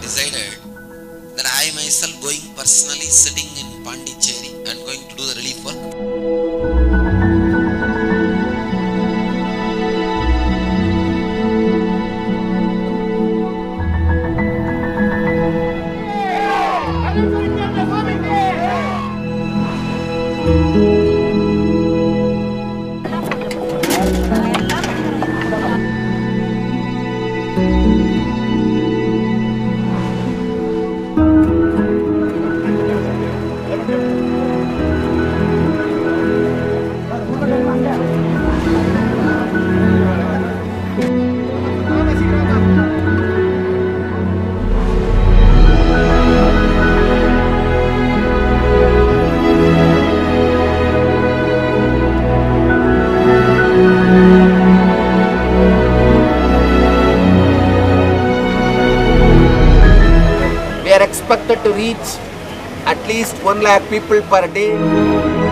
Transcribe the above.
decided that I myself going personally sitting in Pondicherry and going to do the relief work. We are expected to reach at least 1 lakh people per day.